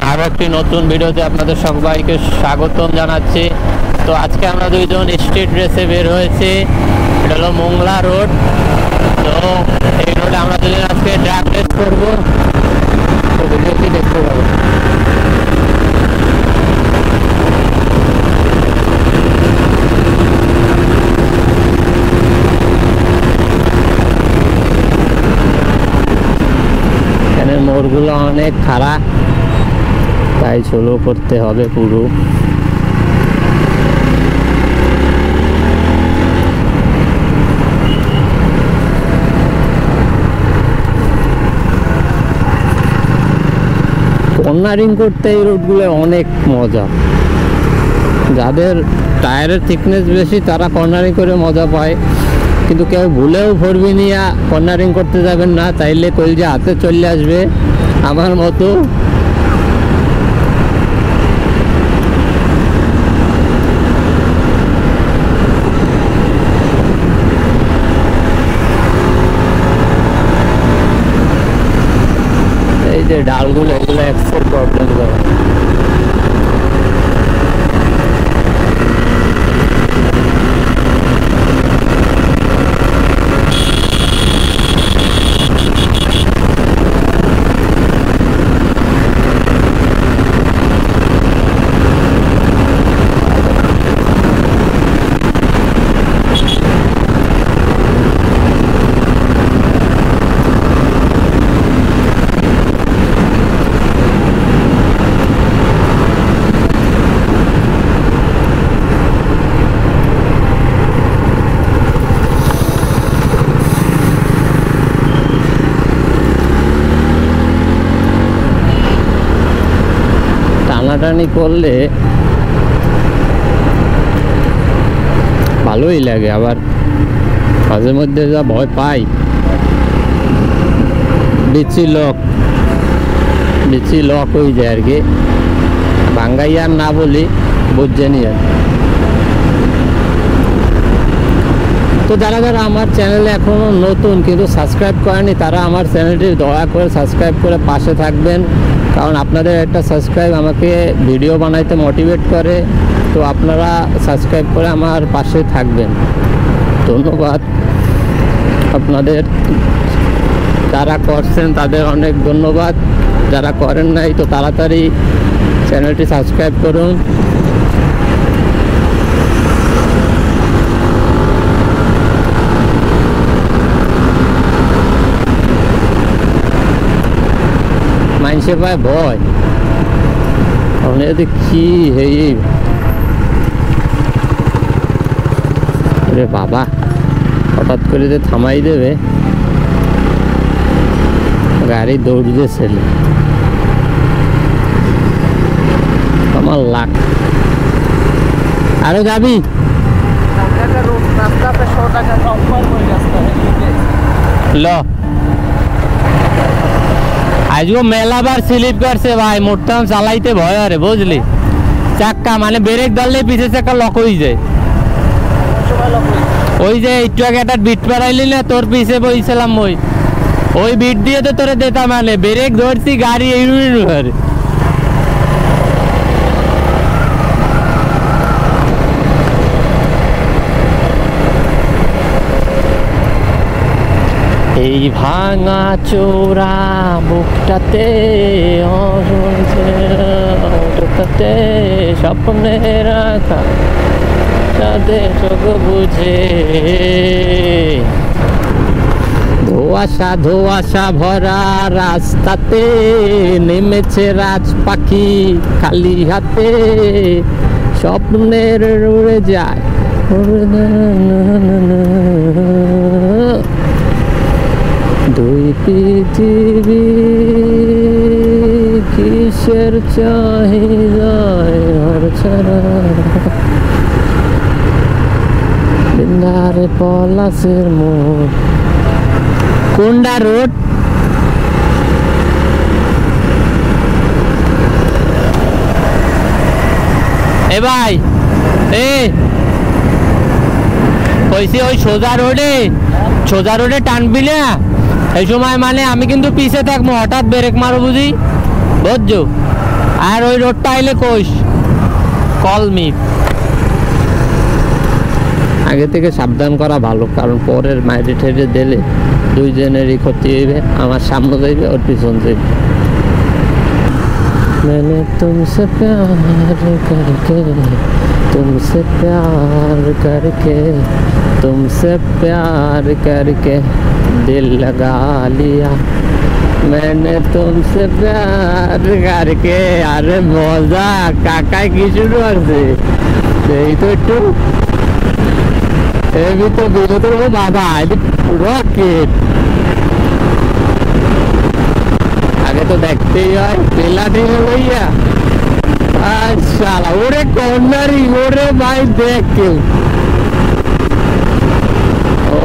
আর একটি নতুন ভিডিওতে আপনাদের সবাইকে স্বাগতম জানাচ্ছি। তো আজকে আমরা দুইজন স্ট্রিট রেসে বের হয়েছি। এটা হলো মোংলা রোড। তো এই রোডে আমরা দুজন আজকে ড্রাগ রেস করবো। তো ভিডিওটি দেখতে পাবো। এখানে মোড়গুলো অনেক খারাপ, তাই স্লো করতে হবে পুরো। কর্নারিং করতে এই রোডগুলো অনেক মজা। যাদের টায়ারের থিকনেস বেশি তারা কর্নারিং করে মজা পায়, কিন্তু কেউ ভুলেও ফোরবি নিয়ে কর্নারিং করতে যাবেন না, চাইলে কলজা হাতে চলে আসবে আমার মতো। এই যে ডালগুলো, এগুলো এক্সের প্রবলেম করে। টানাটানি করলে ভালোই লাগে, আবার মাঝে মধ্যে যা ভয় পাই বিচি লক হয়ে যায় আর কি। ভাঙ্গাই আর না বলি, বুঝছে নি আর। তো যারা যারা আমার চ্যানেলে এখনো নতুন কিন্তু সাবস্ক্রাইব করেনি, তারা আমার চ্যানেলটি দয়া করে সাবস্ক্রাইব করে পাশে থাকবেন, কারণ আপনাদের একটা সাবস্ক্রাইব আমাকে ভিডিও বানাইতে মোটিভেট করে। তো আপনারা সাবস্ক্রাইব করে আমার পাশে থাকবেন, ধন্যবাদ আপনাদের। যারা করছেন তাদের অনেক ধন্যবাদ, যারা করেন নাই তো তাড়াতাড়ি চ্যানেলটি সাবস্ক্রাইব করুন। মানুষে পায় ভয়, অনেক কি হেই রে বাবা, হঠাৎ করে যে থামাই দেবে, গাড়ি দৌড়ছে ছেলে আমার লাখ। আরো যাবি ল আজও মেলাবার স্লিপ করছে ভাই, মোটটাম চালাইতে ভয় আরে বুঝলি। চাক্কা মানে ব্রেক ধরলে পিছে চাক্কা লক হয়ে যায়। ওই যে একটু আগে একটা বিট পারাইলি না, তোর পিছে বইছিলাম, ওই বিট দিয়ে তো তোরে দিতাম, মানে ব্রেক ধরছি গাড়ি এই এই ভাঙা চোরা বুকটাতে ওটাতে স্বপ্নে রাখা তাদের চোখ বুঝে। ধোঁয়াশা ভরা রাস্তাতে নেমেছে রাজ পাখি খালি হাতে, স্বপ্নের উড়ে যায়। দুই পৃথিবী কিসের চাহিদায় ছাড়া, বিন্দারে পলাশের মোড়। কোন্ডা রোড এ ভাই, কইছি ওই সোজা রোডে টানবি না এই সময়, মানে আমি কিন্তু পিছে থাকবো, হঠাৎ ব্রেক মারো বুঝি, বুঝছো। আর ওই রোডটা আইলে কোষ কল মি। আগে থেকে সাবধান করা ভালো, কারণ পরের মাইরে ঠেড়ে দিলে দুইজনেরই ক্ষতি হইবে, আমার সামনে যাইবে ওর পিছন যাইবে। मैंने तुमसे प्यार करके तुमसे प्यार करके तुमसे प्यार करके दिल लगा लिया मैंने तुमसे प्यार करके। अरे मजा काकाय की शुरू करছে এই তো একটু এবি তো বিরোধের বাবা রকেট আগে তো দেখতেই হয় পেলা ঢেলে লইয়া। আচ্ছা ওরে কর্নারি ওরে ভাই দেখ কেউ ও